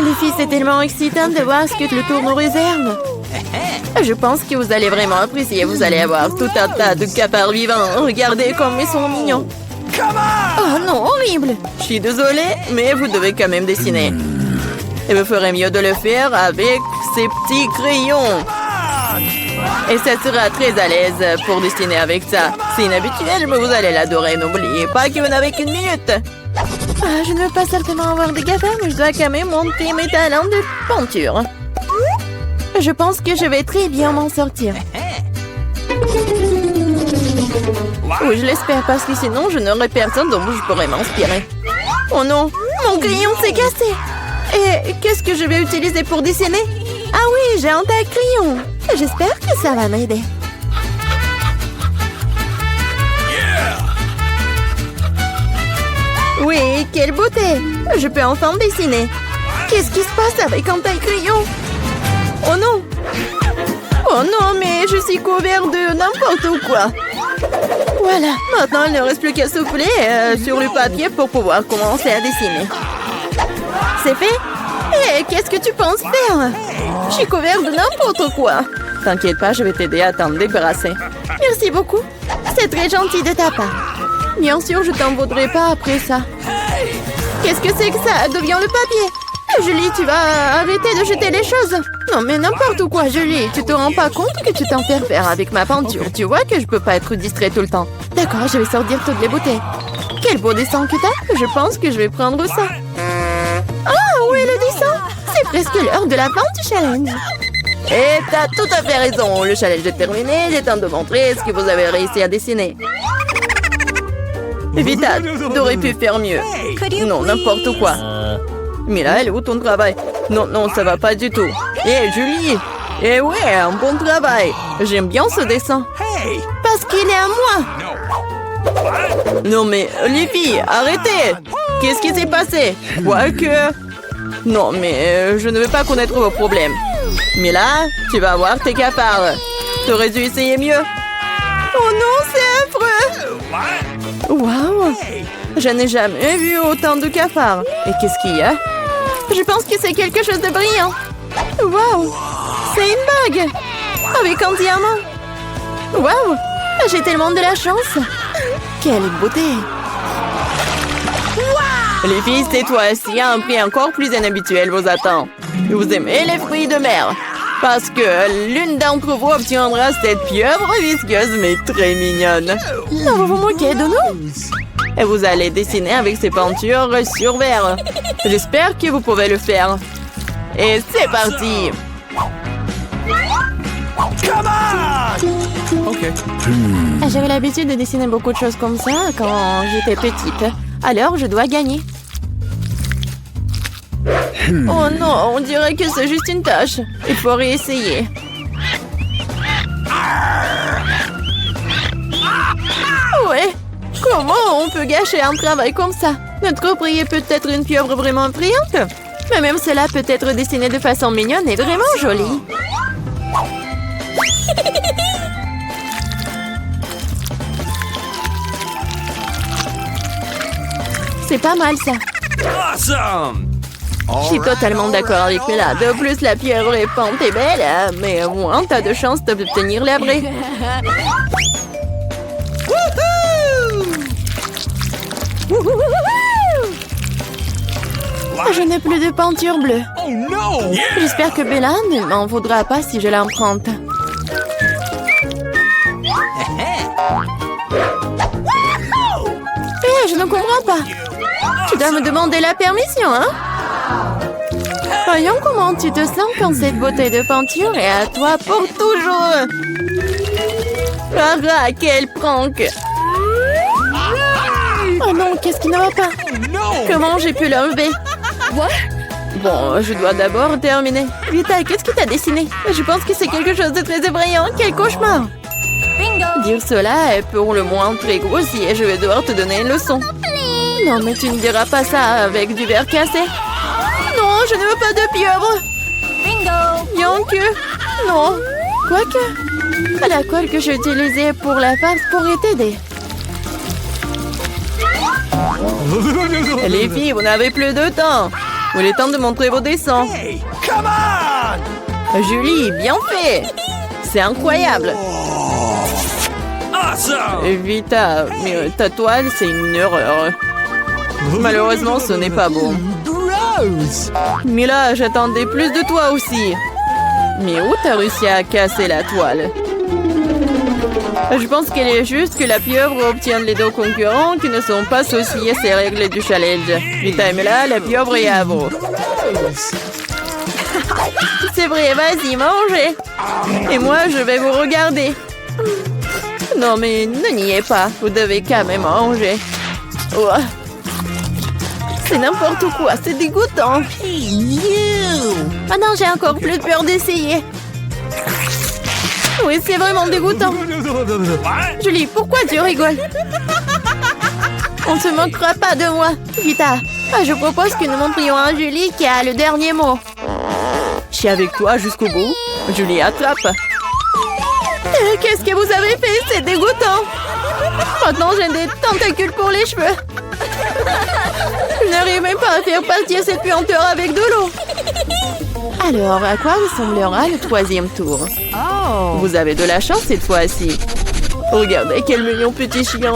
Les filles, c'est tellement excitant de voir ce que le tour nous réserve. Je pense que vous allez vraiment apprécier. Vous allez avoir tout un tas de cafards vivants. Regardez comme ils sont mignons. Oh non, horrible. Je suis désolée, mais vous devez quand même dessiner. Et vous ferez mieux de le faire avec ces petits crayons. Et ça sera très à l'aise pour dessiner avec ça. C'est inhabituel, mais vous allez l'adorer. N'oubliez pas que vous n'avez qu'une minute. Ah, je ne veux pas certainement avoir des cafards, mais je dois quand même montrer mes talents de peinture. Je pense que je vais très bien m'en sortir. Oui, je l'espère, parce que sinon, je n'aurai personne dont je pourrais m'inspirer. Oh non, mon crayon s'est cassé. Et qu'est-ce que je vais utiliser pour dessiner? Ah oui, j'ai un tas de crayons. J'espère que ça va m'aider. Oui, quelle beauté! Je peux enfin dessiner. Qu'est-ce qui se passe avec un tas de crayons? Oh non! Oh non, mais je suis couvert de n'importe quoi. Voilà, maintenant il ne reste plus qu'à souffler sur le papier pour pouvoir commencer à dessiner. C'est fait? Hé, qu'est-ce que tu penses faire? Je suis couvert de n'importe quoi. T'inquiète pas, je vais t'aider à t'en débarrasser. Merci beaucoup. C'est très gentil de ta part. Bien sûr, je t'en voudrais pas après ça. Qu'est-ce que c'est que ça? Devient le papier. Julie, tu vas arrêter de jeter les choses. Non, mais n'importe quoi, Julie. Tu te rends pas compte que tu t'en fais faire avec ma peinture. Tu vois que je peux pas être distrait tout le temps. D'accord, je vais sortir toutes les bouteilles. Quel beau dessin que t'as. Je pense que je vais prendre ça. Ah, où est le dessin? C'est presque l'heure de la fin du challenge. Et t'as tout à fait raison. Le challenge est terminé. Il est temps de montrer ce que vous avez réussi à dessiner. Vita, t'aurais pu faire mieux. Non, n'importe quoi. Mais là, elle est où ton travail? Non, non, ça va pas du tout. Hé, Julie! Eh ouais, un bon travail. J'aime bien ce dessin. Parce qu'il est à moi. Non, mais les filles, arrêtez! Qu'est-ce qui s'est passé? Quoique... Non, mais je ne veux pas connaître vos problèmes. Mais là, tu vas voir tes cafards. T'aurais dû essayer mieux. Oh non, c'est affreux! Waouh! Je n'ai jamais vu autant de cafards. Et qu'est-ce qu'il y a? Je pense que c'est quelque chose de brillant. Waouh! C'est une bague! Avec un diamant! Waouh! J'ai tellement de la chance! Quelle beauté! Les filles, cette fois-ci, un prix encore plus inhabituel vous attend. Vous aimez les fruits de mer? Parce que l'une d'entre vous obtiendra cette pieuvre visqueuse mais très mignonne. Non, vous vous moquez de nous? Et vous allez dessiner avec ces peintures sur verre. J'espère que vous pouvez le faire. Et c'est parti! J'avais l'habitude de dessiner beaucoup de choses comme ça quand j'étais petite. Alors, je dois gagner. Oh non, on dirait que c'est juste une tâche. Il faut réessayer. Ouais. Comment on peut gâcher un travail comme ça? Notre prix est peut-être une pieuvre vraiment brillante. Mais même cela peut être dessiné de façon mignonne et vraiment jolie. C'est pas mal ça. Awesome! Je suis totalement d'accord avec Mela. De plus, la pieuvre est peinte et belle, mais au moins, t'as de chance d'obtenir la vraie. Je n'ai plus de peinture bleue. Oh non! J'espère que Bella ne m'en voudra pas si je l'emprunte. Hé, je ne comprends pas. Tu dois me demander la permission, hein? Voyons comment tu te sens quand cette beauté de peinture est à toi pour toujours. Ah, quel prank! Oh non, qu'est-ce qui ne va pas? Comment j'ai pu l'enlever? Bon, je dois d'abord terminer. Vita, qu'est-ce que t'as dessiné? Je pense que c'est quelque chose de très effrayant. Quel cauchemar! Dire cela est pour le moins très grossier. Je vais devoir te donner une leçon. Non, mais tu ne diras pas ça avec du verre cassé. Non, je ne veux pas de pieuvre. Bien que... Non. Quoique... La colle que j'ai utilisée pour la farce pourrait t'aider. Les filles, vous n'avez plus de temps. Il est temps de montrer vos dessins. Hey, come on! Julie, bien fait. C'est incroyable. Awesome! Vita, mais ta toile, c'est une erreur. Malheureusement, ce n'est pas bon. Gross! Mais là, j'attendais plus de toi aussi. Mais où t'as réussi à casser la toile? Je pense qu'elle est juste que la pieuvre obtient les deux concurrents qui ne sont pas associés à ces règles du challenge. Vita et là, la pieuvre est à vous. C'est vrai, vas-y, mangez. Et moi, je vais vous regarder. Non, mais ne niez pas. Vous devez quand même manger. Ouah. C'est n'importe quoi, c'est dégoûtant. Maintenant, j'ai encore plus peur d'essayer. Oui, c'est vraiment dégoûtant. Julie, pourquoi tu rigoles? On ne se moquera pas de moi. Vita, je propose que nous montrions à Julie qui a le dernier mot. Je suis avec toi jusqu'au bout. Julie, attrape. Qu'est-ce que vous avez fait? C'est dégoûtant. Maintenant, j'ai des tentacules pour les cheveux. Je n'arrive même pas à faire partir cette puanteur avec de l'eau. Alors, à quoi ressemblera le troisième tour? Vous avez de la chance cette fois-ci. Regardez quel mignon petit chien.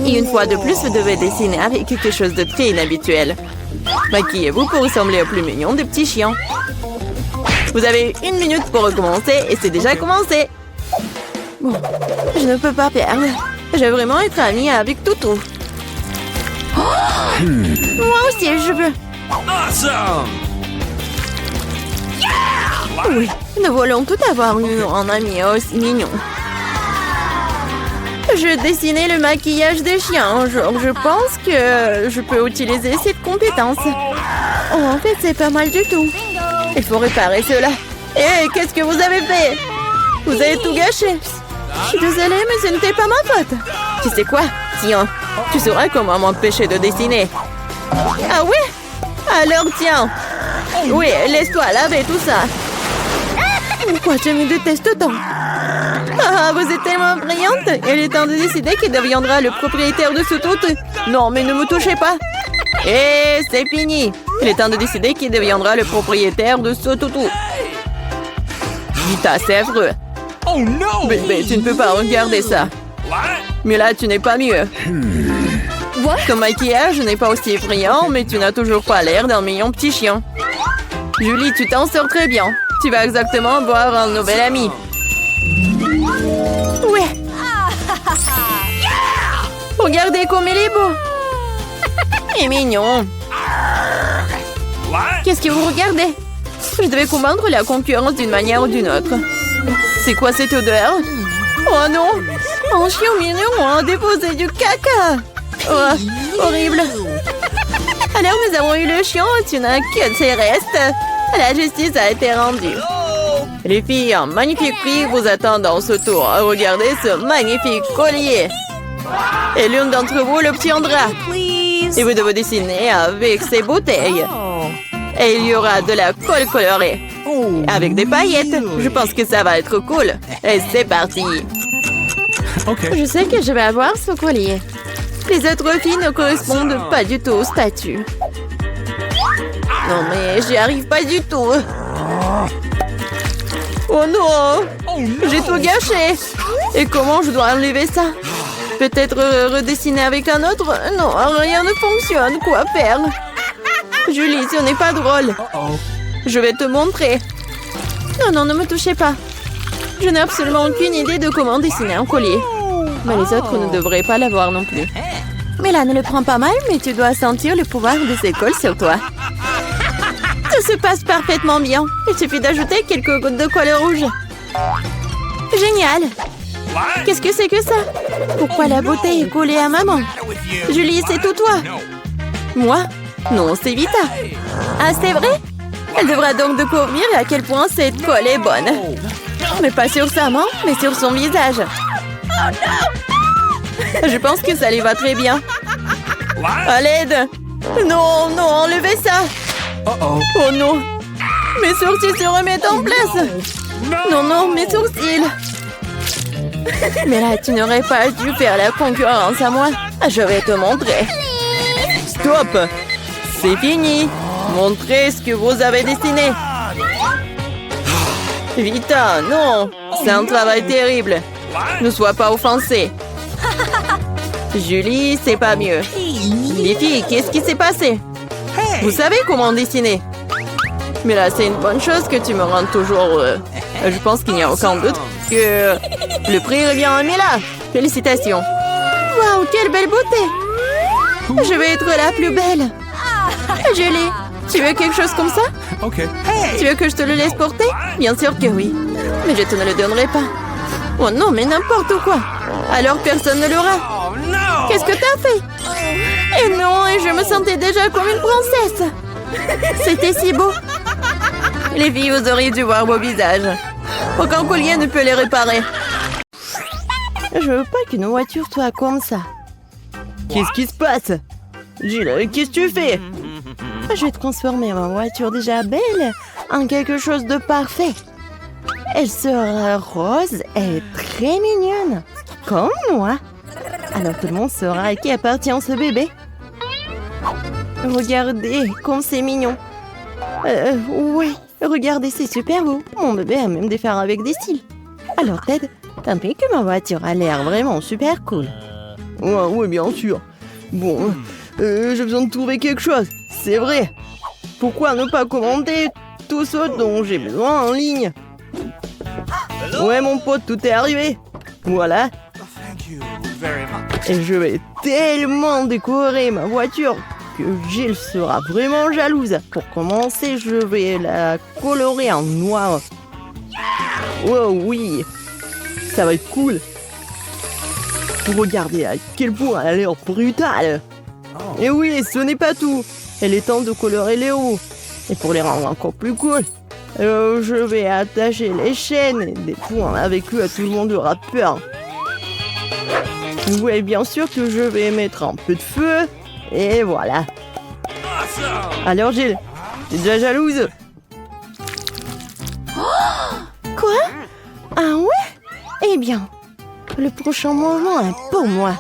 Et une fois de plus, vous devez dessiner avec quelque chose de très inhabituel. Maquillez-vous pour ressembler au plus mignon des petits chiens. Vous avez 1 minute pour recommencer et c'est déjà commencé. Bon, je ne peux pas perdre. Je veux vraiment être amie avec Toutou. Moi aussi, je veux. Awesome! Oui, nous voulons tout avoir eu en ami aussi mignon. Je dessinais le maquillage des chiens. Je pense que je peux utiliser cette compétence. Oh, en fait, c'est pas mal du tout. Il faut réparer cela. Hé, qu'est-ce que vous avez fait? Vous avez tout gâché. Je suis désolée, mais ce n'était pas ma faute. Tu sais quoi? Tiens, tu sauras comment m'empêcher de dessiner. Ah oui? Alors tiens. Oui, laisse-toi laver tout ça. Pourquoi tu me détestes tant? Ah, vous êtes tellement brillante. Il est temps de décider qui deviendra le propriétaire de ce toutou. Non, mais ne me touchez pas. Et c'est fini. Il est temps de décider qui deviendra le propriétaire de ce toutou. Vita, c'est affreux. Oh no! Bébé, tu ne peux pas regarder ça. What? Mais là, tu n'es pas mieux. Ton maquillage n'est pas aussi brillant, mais tu n'as toujours pas l'air d'un mignon petit chien. Julie, tu t'en sors très bien. Tu vas exactement voir un nouvel ami. Ouais. Regardez comme il est beau. Il est mignon. What? Qu'est-ce que vous regardez? Je devais combattre la concurrence d'une manière ou d'une autre. C'est quoi cette odeur? Oh non! Un chien mignon a déposé du caca! Oh, horrible! Alors nous avons eu le chien, tu n'as que ses restes. La justice a été rendue. Les filles, un magnifique prix vous attend dans ce tour. Regardez ce magnifique collier. Et l'une d'entre vous l'obtiendra. Et vous devez dessiner avec ces bouteilles. Et il y aura de la colle colorée. Avec des paillettes. Je pense que ça va être cool. Et c'est parti. Je sais que je vais avoir ce collier. Les autres filles ne correspondent pas du tout au statut. Non mais j'y arrive pas du tout. Oh non! J'ai tout gâché. Et comment je dois enlever ça? Peut-être redessiner avec un autre? Non, rien ne fonctionne. Quoi faire? Julie, ce n'est pas drôle. Je vais te montrer. Non, non, ne me touchez pas. Je n'ai absolument aucune idée de comment dessiner un collier. Mais les autres ne devraient pas l'avoir non plus. Mais là, ne le prends pas mal, mais tu dois sentir le pouvoir de ces cols sur toi. Tout se passe parfaitement bien. Il suffit d'ajouter quelques gouttes de colle rouge. Génial. Qu'est-ce que c'est que ça? Pourquoi la bouteille est collée à maman? Julie, c'est tout toi. Moi? Non, c'est Vita. Ah, c'est vrai? Elle devra donc découvrir à quel point cette colle est bonne. Mais pas sur sa main, mais sur son visage. Je pense que ça lui va très bien. À l'aide! Non, non, enlevez ça! Oh non! Mes sourcils se remettent en place! Non, non, mes sourcils! Mais là, tu n'aurais pas dû faire la concurrence à moi. Je vais te montrer. Stop! C'est fini. Montrez ce que vous avez dessiné. Vita, non. C'est un travail terrible. Ne sois pas offensée. Julie, c'est pas mieux. Les filles, qu'est-ce qui s'est passé? Vous savez comment dessiner? Mais là, c'est une bonne chose que tu me rendes toujours heureux. Je pense qu'il n'y a aucun doute que le prix revient à Mila. Félicitations. Waouh, quelle belle beauté. Je vais être la plus belle. Julie, tu veux quelque chose comme ça? Okay. Tu veux que je te le laisse porter? Bien sûr que oui. Mais je te ne le donnerai pas. Oh non, mais n'importe quoi. Alors personne ne l'aura. Oh no! Qu'est-ce que t'as fait? Et non, et je me sentais déjà comme une princesse. C'était si beau. Les filles, vous auriez dû voir vos visages. Aucun collier ne peut les réparer. Je veux pas qu'une voiture soit comme ça. Qu'est-ce qui se passe? Gilles, qu'est-ce que tu fais? Je vais transformer ma voiture déjà belle en quelque chose de parfait. Elle sera rose et très mignonne, comme moi. Alors tout le monde saura à qui appartient ce bébé. Regardez comme c'est mignon. Ouais, regardez, c'est super beau. Mon bébé a même des phares avec des cils. Alors Ted, t'as vu que ma voiture a l'air vraiment super cool. Ouais, bien sûr. Bon, j'ai besoin de trouver quelque chose. C'est vrai. Pourquoi ne pas commander tout ce dont j'ai besoin en ligne? Ouais, mon pote, tout est arrivé. Voilà. Thank you very much. Et je vais tellement décorer ma voiture que Gilles sera vraiment jalouse. Pour commencer, je vais la colorer en noir. Oh oui, ça va être cool. Regardez à quel point elle a l'air brutale. Et oui, ce n'est pas tout. Il est temps de colorer les roues. Et pour les rendre encore plus cool, je vais attacher les chaînes et des points avec eux, tout le monde aura peur. Oui, bien sûr que je vais mettre un peu de feu. Et voilà. Awesome! Alors Gilles, t'es déjà jalouse? Quoi? Ah ouais? Eh bien, le prochain mouvement est pour moi.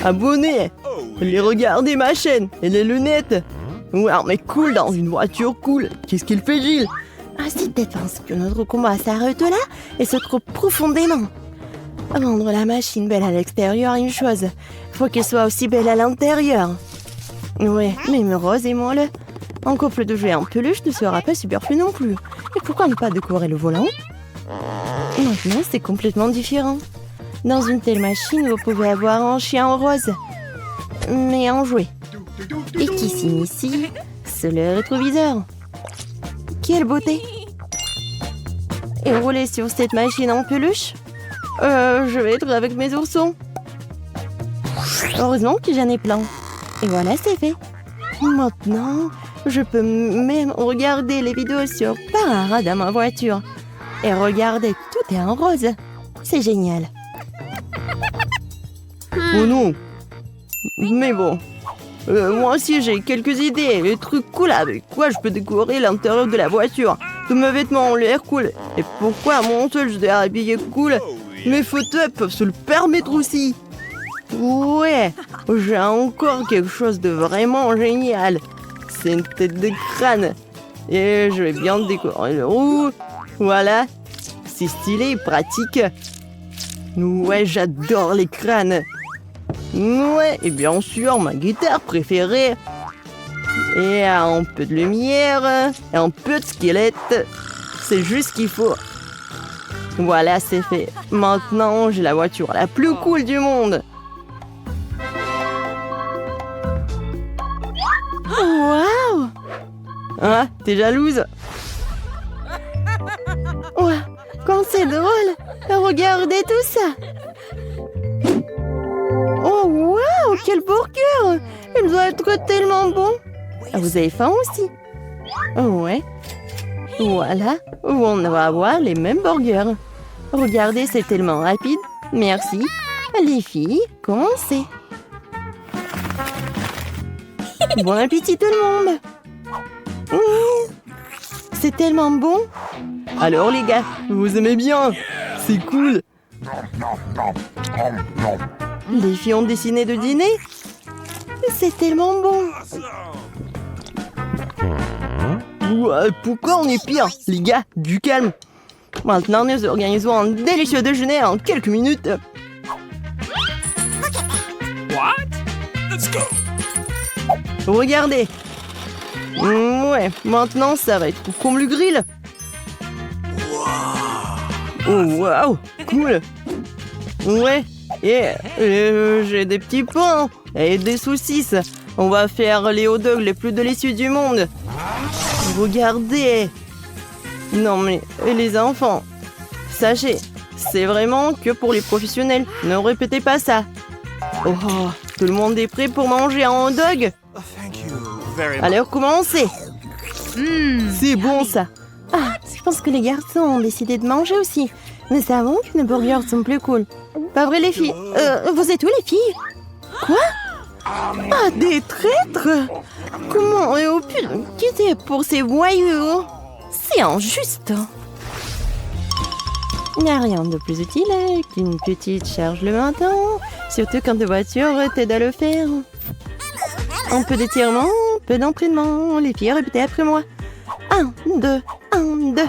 Abonnez, allez regarder ma chaîne et les lunettes. Ouais, mais cool dans une voiture cool. Qu'est-ce qu'il fait, Gilles? Ah, c'est peut-être parce que notre combat s'arrête là et se trouve profondément. Rendre la machine belle à l'extérieur est une chose. Faut qu'elle soit aussi belle à l'intérieur. Ouais, mais Rose et moi, un couple de jouets en peluche ne sera pas superflu non plus. Et pourquoi ne pas décorer le volant? Maintenant, c'est complètement différent. Dans une telle machine, vous pouvez avoir un chien rose, mais en jouet. Et qui s'initie sur le rétroviseur. Quelle beauté! Et rouler sur cette machine en peluche? Je vais être avec mes oursons. Heureusement que j'en ai plein. Et voilà, c'est fait. Maintenant, je peux même regarder les vidéos sur Parara dans ma voiture. Et regardez, tout est en rose. C'est génial. Oh non! Mais bon, moi aussi j'ai quelques idées, des trucs cool avec quoi je peux décorer l'intérieur de la voiture. Tous mes vêtements ont l'air cool. Et pourquoi à mon seul je dois habiller cool? Mes photos peuvent se le permettre aussi. Ouais, j'ai encore quelque chose de vraiment génial. C'est une tête de crâne. Et je vais bien décorer le roue. Voilà, c'est stylé et pratique. Ouais, j'adore les crânes. Ouais, et bien sûr, ma guitare préférée. Et un peu de lumière, et un peu de squelette. C'est juste ce qu'il faut. Voilà, c'est fait. Maintenant, j'ai la voiture la plus cool du monde. Waouh! Ah, t'es jalouse? Ouais, quand c'est drôle. Regardez tout ça. Oh, waouh, quel burger! Il doit être tellement bon. Ah, vous avez faim aussi? Oh, ouais. Voilà, on va avoir les mêmes burgers. Regardez, c'est tellement rapide. Merci. Les filles, commencez. Bon appétit tout le monde. C'est tellement bon. Alors les gars, vous aimez bien? C'est cool. Les filles ont dessiné de dîner? C'est tellement bon. Ouais, pourquoi on est pire? Les gars, du calme. Maintenant, nous organisons un délicieux déjeuner en quelques minutes. What? Let's go. Regardez. Ouais, maintenant, ça va être comme le grill. Oh, waouh, cool. Ouais, et j'ai des petits pains et des saucisses. On va faire les hot dogs les plus délicieux du monde. Regardez. Non mais, les enfants, sachez, c'est vraiment que pour les professionnels. Ne répétez pas ça. Oh, tout le monde est prêt pour manger un hot dog? Oh, thank you very much. Alors commencez. C'est bon ça. Ah, je pense que les garçons ont décidé de manger aussi. Nous savons que nos burgers sont plus cool. Pas vrai les filles? Vous êtes où les filles? Quoi? Ah, des traîtres? Comment? Oh putain, qui c'est pour ces voyous? C'est injuste. Il n'y a rien de plus utile qu'une petite charge le matin, surtout quand ta voiture t'aide à le faire. Un peu d'étirement, un peu d'entraînement. Les filles, répétez après moi. 1, 2, 1, 2.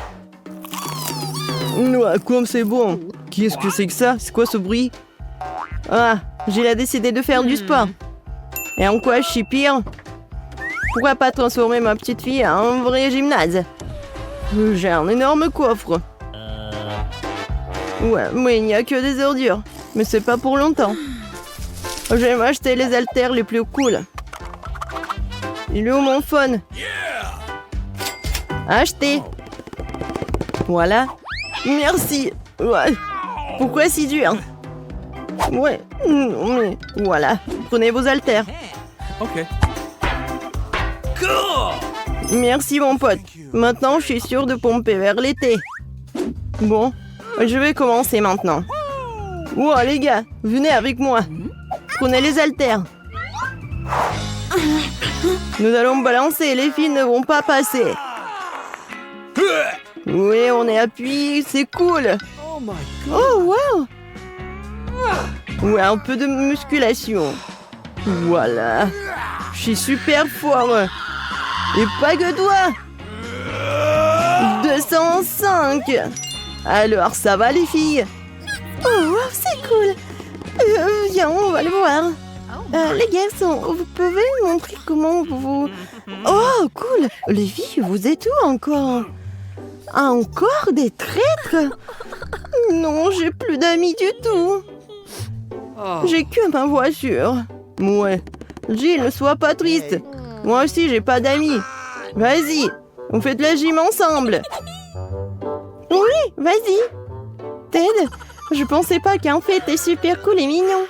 Ouais, comme c'est bon. Qu'est-ce que c'est que ça? C'est quoi ce bruit? Ah, j'ai décidé de faire du sport. Et en quoi je suis pire? Pourquoi pas transformer ma petite fille en vrai gymnase? J'ai un énorme coffre. Ouais, mais il n'y a que des ordures. Mais c'est pas pour longtemps. Je vais m'acheter les haltères les plus cool. Il est où mon phone? Acheté. Voilà. Merci. Ouais. Pourquoi si dur? Ouais. Mais voilà. Prenez vos haltères. Okay. Cool. Merci mon pote. Maintenant, je suis sûre de pomper vers l'été. Bon, je vais commencer maintenant. Wow, les gars, venez avec moi. Prenez les haltères. Nous allons balancer, les filles ne vont pas passer. Oui, on est appuyé, c'est cool. Oh my god. Oh, wow. Ouais, un peu de musculation. Voilà. Je suis super fort. Et pas que toi. 205. Alors, ça va les filles? Oh, wow, c'est cool. Viens, on va le voir. Les garçons, vous pouvez montrer comment vous... Oh, cool. Les filles, vous êtes où encore? Encore des traîtres? Non, j'ai plus d'amis du tout. J'ai que ma voiture. Ouais. Jill, ne sois pas triste. Moi aussi, j'ai pas d'amis. Vas-y, on fait de la gym ensemble. Oui, vas-y. Ted, je pensais pas qu'en fait, t'es super cool et mignon.